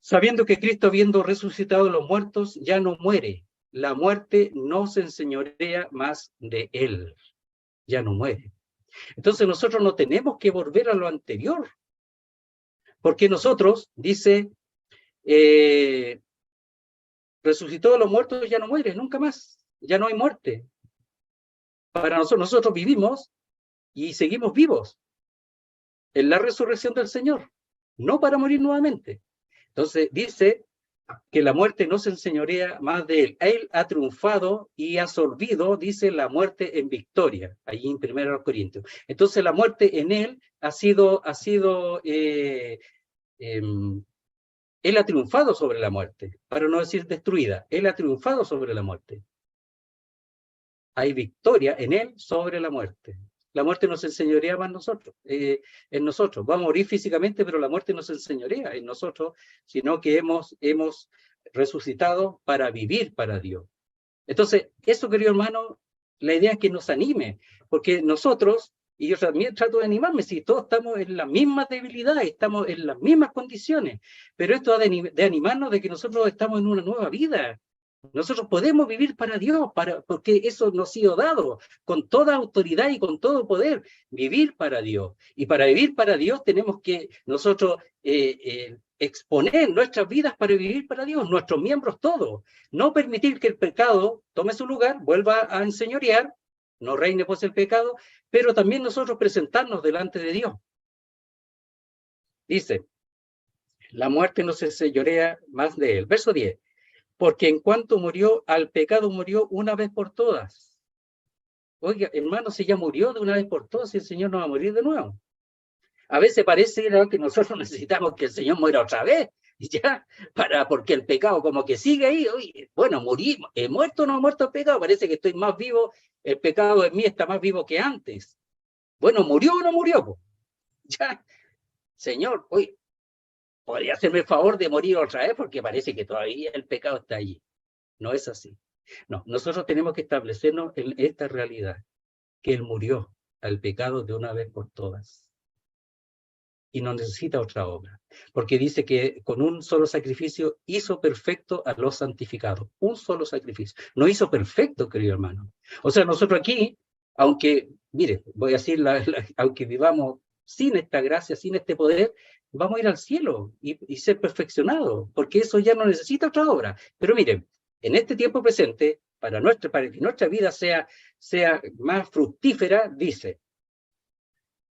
A: sabiendo que Cristo, habiendo resucitado de los muertos, ya no muere, la muerte no se enseñorea más de Él, ya no muere. Entonces nosotros no tenemos que volver a lo anterior, porque nosotros, dice, resucitó de los muertos, ya no muere, nunca más, ya no hay muerte. Para nosotros vivimos y seguimos vivos en la resurrección del Señor, no para morir nuevamente. Entonces dice que la muerte no se enseñorea más de Él. Él ha triunfado y ha absorbido, dice, la muerte en victoria, allí en 1 Corintios. Entonces la muerte en Él ha sido Él ha triunfado sobre la muerte, para no decir destruida. Él ha triunfado sobre la muerte. Hay victoria en Él sobre la muerte. La muerte nos enseñorea más en nosotros. Va a morir físicamente, pero la muerte nos enseñorea en nosotros, sino que hemos resucitado para vivir para Dios. Entonces, eso, querido hermano, la idea es que nos anime, porque nosotros, y yo también trato de animarme, si todos estamos en las mismas debilidades, estamos en las mismas condiciones, pero esto ha de animarnos de que nosotros estamos en una nueva vida. Nosotros podemos vivir para Dios, porque eso nos ha sido dado con toda autoridad y con todo poder, vivir para Dios. Y para vivir para Dios tenemos que nosotros exponer nuestras vidas para vivir para Dios, nuestros miembros todos. No permitir que el pecado tome su lugar, vuelva a enseñorear, no reine pues el pecado, pero también nosotros presentarnos delante de Dios. Dice, la muerte no se enseñorea más de Él. Verso 10. Porque en cuanto murió, al pecado murió una vez por todas. Oiga, hermano, si ya murió de una vez por todas, el Señor no va a morir de nuevo. A veces parece, ¿no?, que nosotros necesitamos que el Señor muera otra vez, ya, porque el pecado como que sigue ahí. Oye, bueno, morimos, ¿he muerto o no he muerto el pecado? Parece que estoy más vivo, el pecado en mí está más vivo que antes. Bueno, ¿murió o no murió? Ya, Señor, oye, ¿podría hacerme el favor de morir otra vez? Porque parece que todavía el pecado está allí. No es así. No, nosotros tenemos que establecernos en esta realidad, que Él murió al pecado de una vez por todas. Y no necesita otra obra. Porque dice que con un solo sacrificio hizo perfecto a los santificados. Un solo sacrificio. No hizo perfecto, querido hermano. O sea, nosotros aquí, aunque, mire, voy a decir, aunque vivamos sin esta gracia, sin este poder, vamos a ir al cielo y ser perfeccionados, porque eso ya no necesita otra obra. Pero miren, en este tiempo presente, para que nuestra vida sea más fructífera, dice,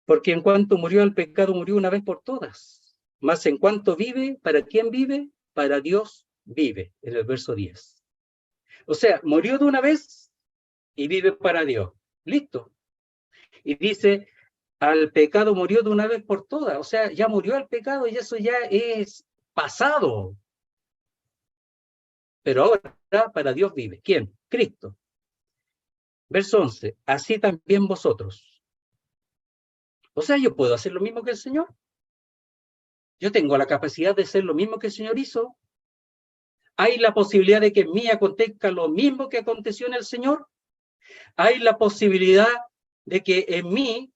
A: porque en cuanto murió el pecado, murió una vez por todas. Mas en cuanto vive, ¿para quién vive? Para Dios vive, en el verso 10. O sea, murió de una vez y vive para Dios. Listo. Y dice, al pecado murió de una vez por todas. O sea, ya murió el pecado y eso ya es pasado. Pero ahora para Dios vive. ¿Quién? Cristo. Verso 11. Así también vosotros. O sea, yo puedo hacer lo mismo que el Señor. Yo tengo la capacidad de hacer lo mismo que el Señor hizo. Hay la posibilidad de que en mí acontezca lo mismo que aconteció en el Señor. Hay la posibilidad de que en mí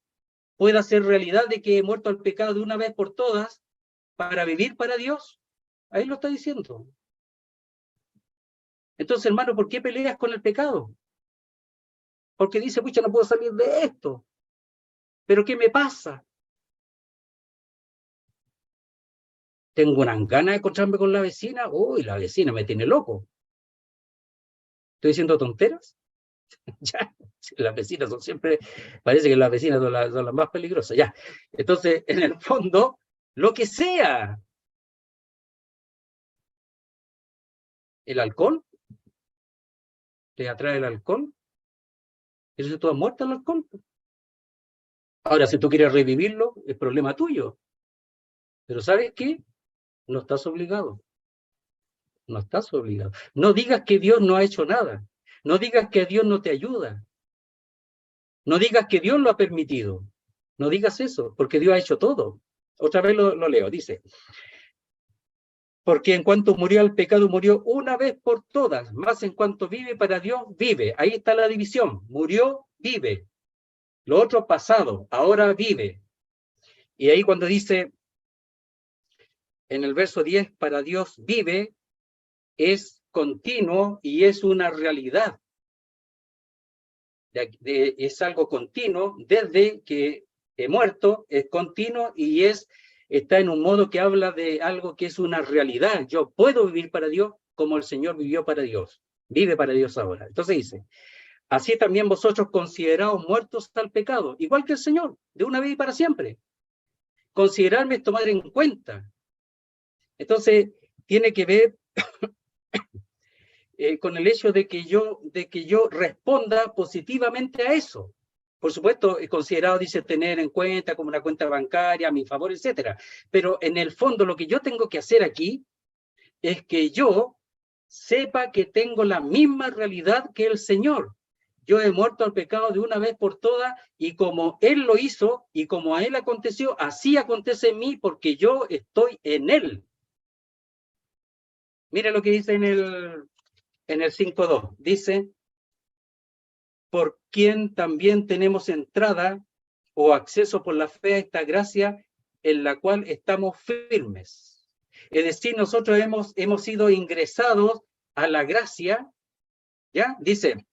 A: pueda ser realidad de que he muerto al pecado de una vez por todas para vivir para Dios. Ahí lo está diciendo. Entonces, hermano, ¿por qué peleas con el pecado? Porque dice, pucha, no puedo salir de esto. ¿Pero qué me pasa? Tengo unas ganas de encontrarme con la vecina. Uy, la vecina me tiene loco. ¿Estoy diciendo tonteras? Ya, las vecinas son siempre, parece que las vecinas son las más peligrosas. Ya, entonces, en el fondo, lo que sea. ¿El alcohol? ¿Te atrae el alcohol? ¿Eres tú has muerto el alcohol? Ahora, si tú quieres revivirlo, es problema tuyo. Pero ¿sabes qué? No estás obligado. No estás obligado. No digas que Dios no ha hecho nada. No digas que Dios no te ayuda. No digas que Dios lo ha permitido. No digas eso, porque Dios ha hecho todo. Otra vez lo leo, dice. Porque en cuanto murió el pecado, murió una vez por todas. Más en cuanto vive para Dios, vive. Ahí está la división. Murió, vive. Lo otro pasado, ahora vive. Y ahí cuando dice, en el verso 10, para Dios vive, es continuo y es una realidad. Es algo continuo, desde que he muerto, es continuo y está en un modo que habla de algo que es una realidad. Yo puedo vivir para Dios como el Señor vivió para Dios. Vive para Dios ahora. Entonces dice, así también vosotros consideraos muertos al pecado, igual que el Señor, de una vez y para siempre. Considerarme es tomar en cuenta. Entonces, tiene que ver con el hecho de que yo responda positivamente a eso. Por supuesto, es considerado, dice, tener en cuenta como una cuenta bancaria a mi favor, etcétera. Pero en el fondo lo que yo tengo que hacer aquí es que yo sepa que tengo la misma realidad que el Señor. Yo he muerto al pecado de una vez por todas y como Él lo hizo y como a Él aconteció, así acontece en mí porque yo estoy en Él. Mira lo que dice en el 5.2. Dice, por quien también tenemos entrada o acceso por la fe a esta gracia en la cual estamos firmes. Es decir, nosotros hemos sido ingresados a la gracia, ¿ya? Dice,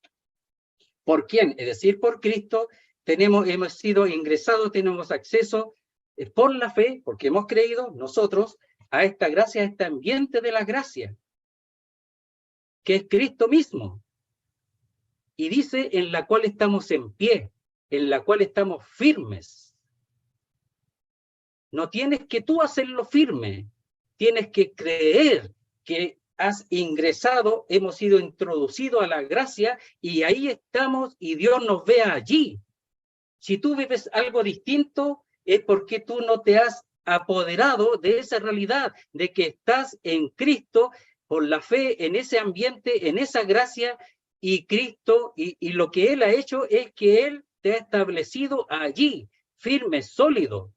A: ¿por quién? Es decir, por Cristo, hemos sido ingresados, tenemos acceso por la fe, porque hemos creído nosotros a esta gracia, a este ambiente de la gracia, que es Cristo mismo. Y dice en la cual estamos en pie, en la cual estamos firmes. No tienes que tú hacerlo firme, tienes que creer que has ingresado, hemos sido introducidos a la gracia y ahí estamos y Dios nos ve allí. Si tú vives algo distinto es porque tú no te has apoderado de esa realidad, de que estás en Cristo por la fe, en ese ambiente, en esa gracia, y Cristo, y lo que Él ha hecho es que Él te ha establecido allí, firme, sólido.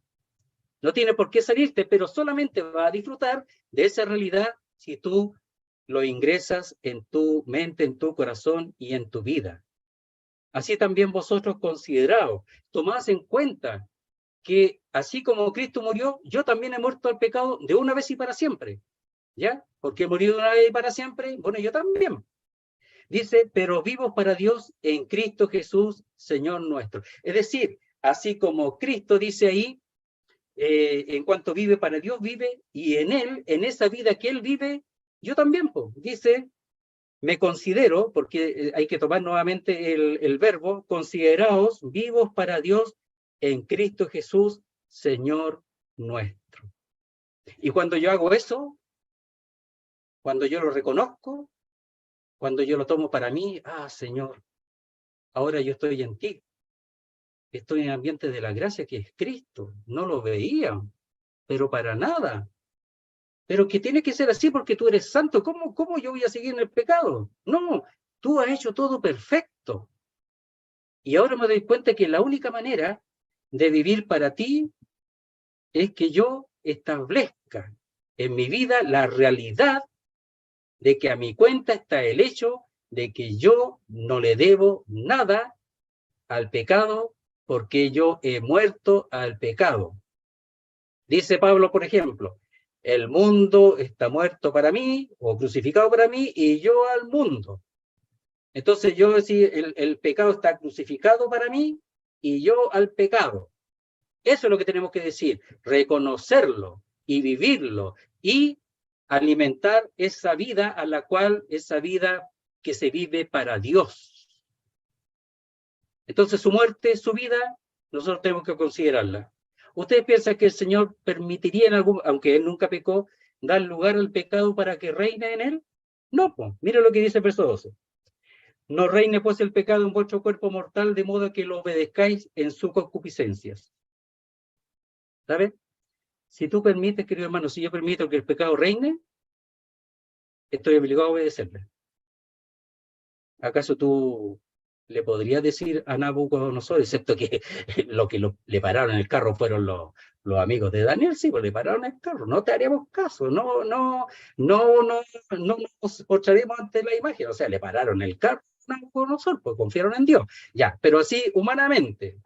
A: No tiene por qué salirte, pero solamente va a disfrutar de esa realidad si tú lo ingresas en tu mente, en tu corazón y en tu vida. Así también vosotros consideraos, tomad en cuenta que así como Cristo murió, yo también he muerto al pecado de una vez y para siempre. ¿Ya? Porque he morido de una vez y para siempre, bueno, yo también. Dice, pero vivos para Dios en Cristo Jesús, Señor nuestro. Es decir, así como Cristo dice ahí, en cuanto vive para Dios, vive, y en Él, en esa vida que Él vive, yo también, pues, dice, me considero, porque hay que tomar nuevamente el verbo, consideraos vivos para Dios en Cristo Jesús, Señor nuestro. Y cuando yo hago eso, cuando yo lo reconozco, cuando yo lo tomo para mí, Señor, ahora yo estoy en ti. Estoy en el ambiente de la gracia que es Cristo. No lo veía, pero para nada. Pero que tiene que ser así porque tú eres santo. ¿Cómo yo voy a seguir en el pecado? No, tú has hecho todo perfecto. Y ahora me doy cuenta que la única manera de vivir para ti es que yo establezca en mi vida la realidad de que a mi cuenta está el hecho de que yo no le debo nada al pecado porque yo he muerto al pecado. Dice Pablo, por ejemplo, el mundo está muerto para mí o crucificado para mí y yo al mundo. Entonces yo decir, el pecado está crucificado para mí y yo al pecado. Eso es lo que tenemos que decir, reconocerlo y vivirlo y alimentar esa vida a la cual, esa vida que se vive para Dios. Entonces su muerte, su vida, nosotros tenemos que considerarla. ¿Ustedes piensan que el Señor permitiría en algún, aunque Él nunca pecó, dar lugar al pecado para que reine en Él? No, pues, mira lo que dice el verso 12. No reine pues el pecado en vuestro cuerpo mortal, de modo que lo obedezcáis en sus concupiscencias. ¿Sabes? Si tú permites, querido hermano, si yo permito que el pecado reine, estoy obligado a obedecerle. ¿Acaso tú le podrías decir a Nabucodonosor, excepto que le pararon el carro fueron los amigos de Daniel? Sí, pues le pararon el carro, no te haríamos caso, no nos postraremos ante la imagen, o sea, le pararon el carro a Nabucodonosor, pues confiaron en Dios, ya, pero así humanamente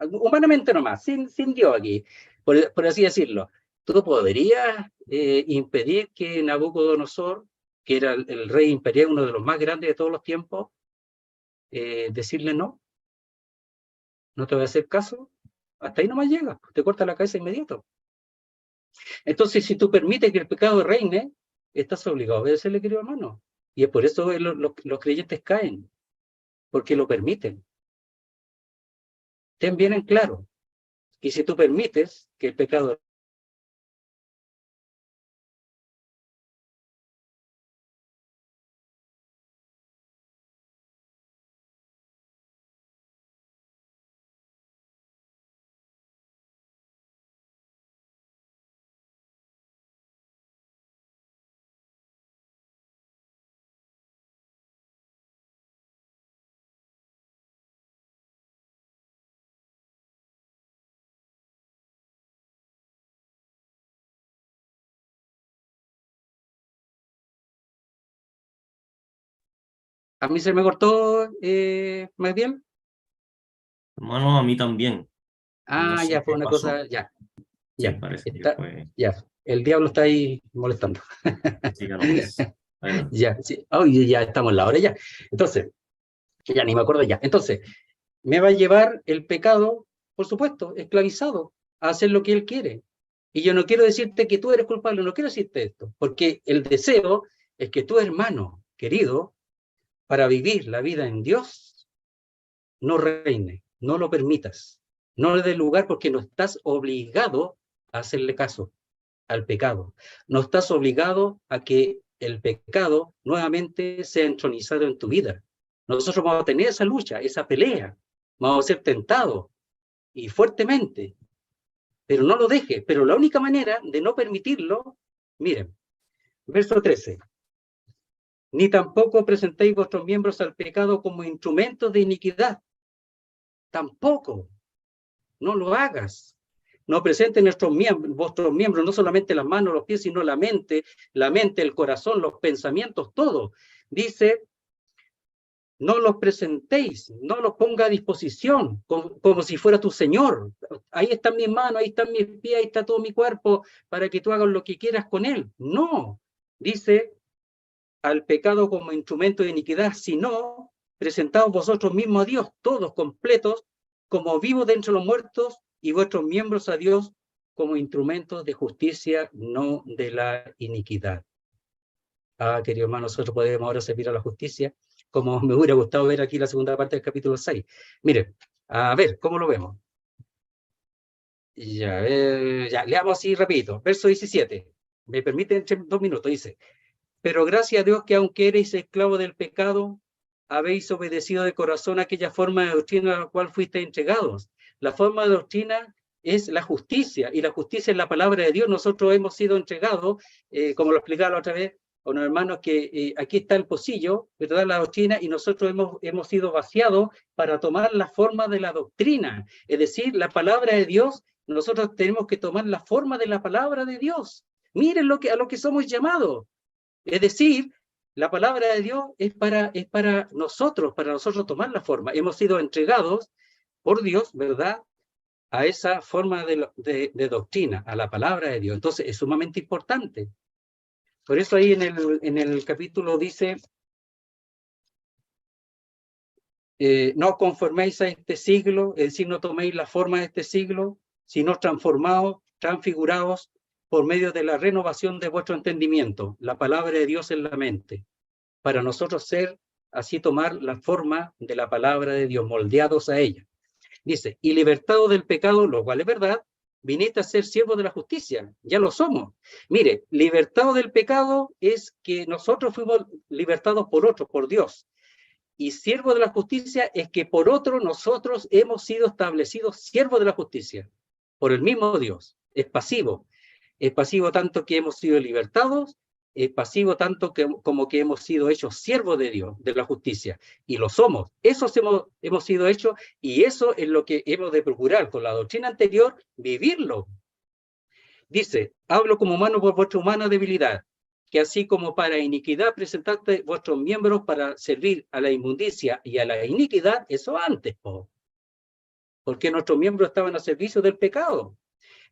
A: nomás, sin Dios aquí, por así decirlo. ¿Tú podrías impedir que Nabucodonosor, que era el rey imperial, uno de los más grandes de todos los tiempos, decirle no? ¿No te voy a hacer caso? Hasta ahí nomás llega, te corta la cabeza inmediato. Entonces, si tú permites que el pecado reine, estás obligado a obedecerle, querido hermano. Y es por eso que los creyentes caen, porque lo permiten. Ten bien en claro. Y si tú permites que el pecado a mí se me cortó, más bien.
B: Hermano, a mí también. No sé
A: Ya fue
B: qué
A: una
B: pasó.
A: cosa, ya,
B: Sí,
A: ya,
B: parece que
A: está,
B: fue.
A: ya. El diablo está ahí molestando.
B: Siga nomás. Adelante.
A: Ya, sí. Oh, ya estamos en la hora ya. Entonces, ya ni me acuerdo ya. Entonces, me va a llevar el pecado, por supuesto, esclavizado, a hacer lo que él quiere. Y yo no quiero decirte que tú eres culpable, no quiero decirte esto, porque el deseo es que tu hermano, querido, para vivir la vida en Dios, no reine, no lo permitas, no le des lugar porque no estás obligado a hacerle caso al pecado. No estás obligado a que el pecado nuevamente sea entronizado en tu vida. Nosotros vamos a tener esa lucha, esa pelea, vamos a ser tentados y fuertemente, pero no lo dejes. Pero la única manera de no permitirlo, miren, verso 13, ni tampoco presentéis vuestros miembros al pecado como instrumentos de iniquidad. Tampoco, no lo hagas. No presenten vuestros miembros, no solamente las manos, los pies, sino la mente, el corazón, los pensamientos, todo. Dice, no los presentéis, no los ponga a disposición, como si fuera tu Señor. Ahí están mis manos, ahí están mis pies, ahí está todo mi cuerpo, para que tú hagas lo que quieras con él. No, dice, al pecado como instrumento de iniquidad, sino presentaos vosotros mismos a Dios, todos completos, como vivos de entre los muertos, y vuestros miembros a Dios como instrumentos de justicia, no de la iniquidad. Querido hermano, nosotros podemos ahora servir a la justicia, como me hubiera gustado ver aquí la segunda parte del capítulo 6. Miren, a ver, ¿cómo lo vemos? Ya, leamos así rapidito. Verso 17. me permiten 2 minutos, dice, pero gracias a Dios que aunque erais esclavos del pecado, habéis obedecido de corazón aquella forma de doctrina a la cual fuisteis entregados. La forma de doctrina es la justicia, y la justicia es la palabra de Dios. Nosotros hemos sido entregados, como lo explicaba la otra vez, a unos hermanos, que aquí está el pocillo, ¿verdad? La doctrina, y nosotros hemos sido vaciados para tomar la forma de la doctrina. Es decir, la palabra de Dios, nosotros tenemos que tomar la forma de la palabra de Dios. Miren a lo que somos llamados. Es decir, la palabra de Dios es para nosotros tomar la forma. Hemos sido entregados por Dios, ¿verdad?, a esa forma de doctrina, a la palabra de Dios. Entonces, es sumamente importante. Por eso ahí en el capítulo dice, no conforméis a este siglo, es decir, no toméis la forma de este siglo, sino transformaos, transfiguraos por medio de la renovación de vuestro entendimiento, la palabra de Dios en la mente, para nosotros ser, así tomar la forma de la palabra de Dios, moldeados a ella. Dice, y libertados del pecado, lo cual es verdad, viniste a ser siervos de la justicia, ya lo somos. Mire, libertados del pecado es que nosotros fuimos libertados por otro, por Dios. Y siervos de la justicia es que por otro nosotros hemos sido establecidos siervos de la justicia, por el mismo Dios. Es pasivo tanto que hemos sido libertados, es pasivo tanto como que hemos sido hechos siervos de Dios, de la justicia, y lo somos. Eso hemos sido hechos, y eso es lo que hemos de procurar con la doctrina anterior, vivirlo. Dice, hablo como humano por vuestra humana debilidad, que así como para iniquidad presentaste vuestros miembros para servir a la inmundicia y a la iniquidad, eso antes, porque nuestros miembros estaban a servicio del pecado.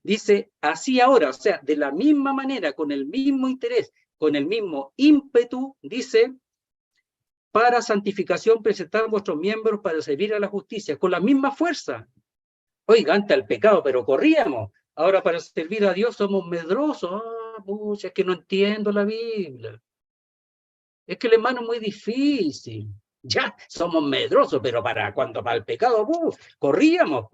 A: Dice, así ahora, o sea, de la misma manera, con el mismo interés, con el mismo ímpetu, dice, para santificación presentar vuestros miembros para servir a la justicia, con la misma fuerza. Oiga, antes el pecado, pero corríamos. Ahora para servir a Dios somos medrosos. Pucha, es que no entiendo la Biblia. Es que el hermano es muy difícil. Ya, somos medrosos, pero para el pecado, corríamos.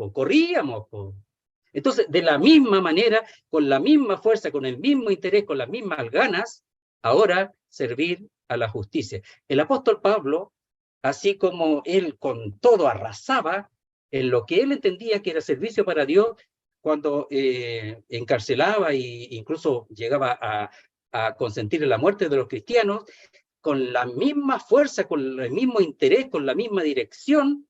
A: Entonces, de la misma manera, con la misma fuerza, con el mismo interés, con las mismas ganas, ahora servir a la justicia. El apóstol Pablo, así como él con todo arrasaba, en lo que él entendía que era servicio para Dios, cuando encarcelaba e incluso llegaba a consentir la muerte de los cristianos, con la misma fuerza, con el mismo interés, con la misma dirección,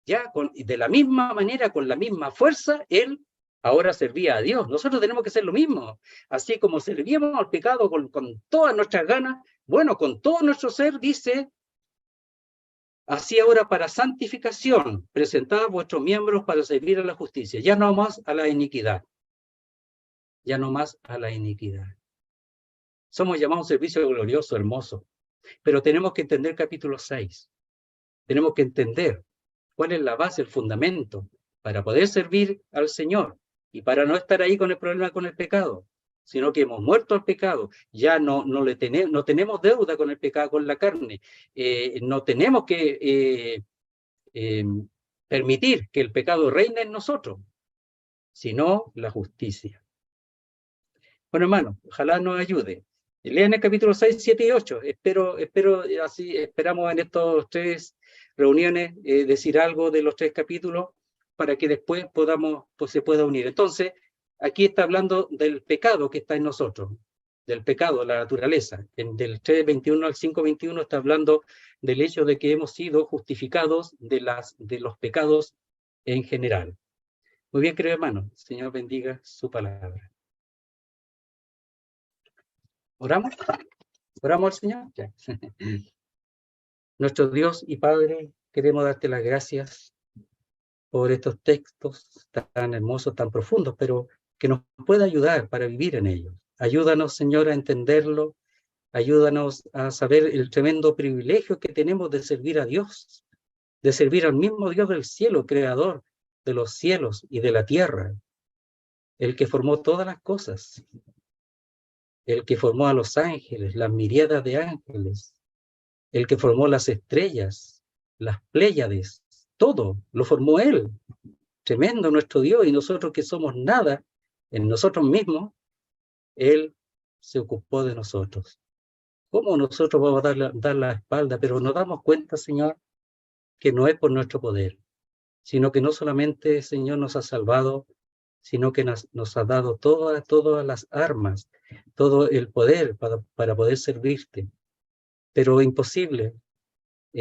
A: ya de la misma manera, con la misma fuerza, él ahora servía a Dios. Nosotros tenemos que hacer lo mismo. Así como servíamos al pecado con todas nuestras ganas, bueno, con todo nuestro ser, dice, así ahora para santificación, presentad vuestros miembros para servir a la justicia, ya no más a la iniquidad. Ya no más a la iniquidad. Somos llamados a un servicio glorioso, hermoso, pero tenemos que entender capítulo 6. Tenemos que entender cuál es la base, el fundamento, para poder servir al Señor y para no estar ahí con el problema con el pecado, sino que hemos muerto al pecado, ya no tenemos deuda con el pecado, con la carne, no tenemos que permitir que el pecado reine en nosotros, sino la justicia. Bueno, hermano, ojalá nos ayude. Lean el capítulo 6, 7 y 8. Esperamos en estas 3 reuniones decir algo de los 3 capítulos para que después se pueda unir. Entonces, aquí está hablando del pecado que está en nosotros, del pecado, la naturaleza. Del 3:21 al 5:21 está hablando del hecho de que hemos sido justificados de los pecados en general. Muy bien, querido hermano. Señor bendiga su palabra. ¿Oramos? ¿Oramos al Señor? Ya. Nuestro Dios y Padre, queremos darte las gracias por estos textos tan hermosos, tan profundos, pero que nos pueda ayudar para vivir en ellos. Ayúdanos, Señor, a entenderlo. Ayúdanos a saber el tremendo privilegio que tenemos de servir a Dios, de servir al mismo Dios del cielo, creador de los cielos y de la tierra, el que formó todas las cosas, el que formó a los ángeles, las miríadas de ángeles, el que formó las estrellas, las Pléyades, todo lo formó Él. Tremendo nuestro Dios, y nosotros que somos nada en nosotros mismos, Él se ocupó de nosotros. ¿Cómo nosotros vamos a dar la espalda? Pero nos damos cuenta, Señor, que no es por nuestro poder, sino que no solamente, Señor, nos ha salvado, sino que nos ha dado todas las armas, todo el poder para poder servirte. Pero imposible,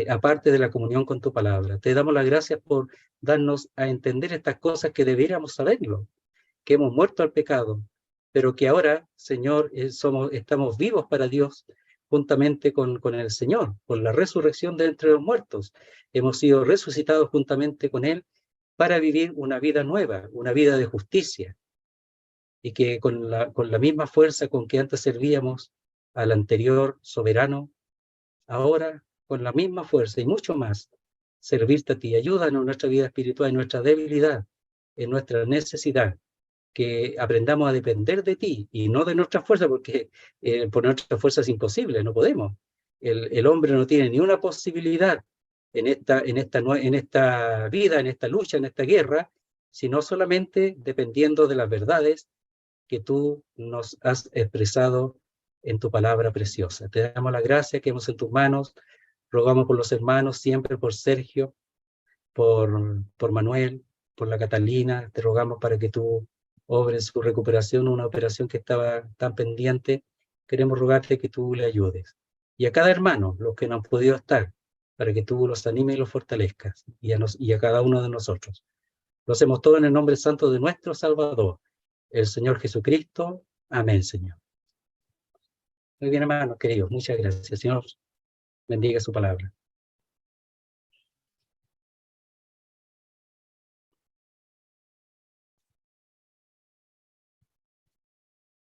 A: aparte de la comunión con tu palabra. Te damos las gracias por darnos a entender estas cosas que debiéramos saberlo, que hemos muerto al pecado, pero que ahora, Señor, estamos vivos para Dios juntamente con el Señor, por la resurrección de entre los muertos. Hemos sido resucitados juntamente con Él para vivir una vida nueva, una vida de justicia, y que con la misma fuerza con que antes servíamos al anterior soberano, ahora con la misma fuerza y mucho más, servirte a ti. Ayúdanos en nuestra vida espiritual, en nuestra debilidad, en nuestra necesidad, que aprendamos a depender de ti y no de nuestra fuerza, porque por nuestra fuerza es imposible, no podemos. El hombre no tiene ni una posibilidad en esta vida, en esta lucha, en esta guerra, sino solamente dependiendo de las verdades que tú nos has expresado en tu palabra preciosa. Te damos la gracia que hemos en tus manos, rogamos por los hermanos, siempre por Sergio, por Manuel, por la Catalina, te rogamos para que tú obres su recuperación, una operación que estaba tan pendiente. Queremos rogarte que tú le ayudes. Y a cada hermano, los que no han podido estar, para que tú los animes y los fortalezcas, y a cada uno de nosotros. Lo hacemos todo en el nombre santo de nuestro Salvador, el Señor Jesucristo. Amén, Señor. Muy bien, hermanos queridos, muchas gracias. Señor bendiga su palabra.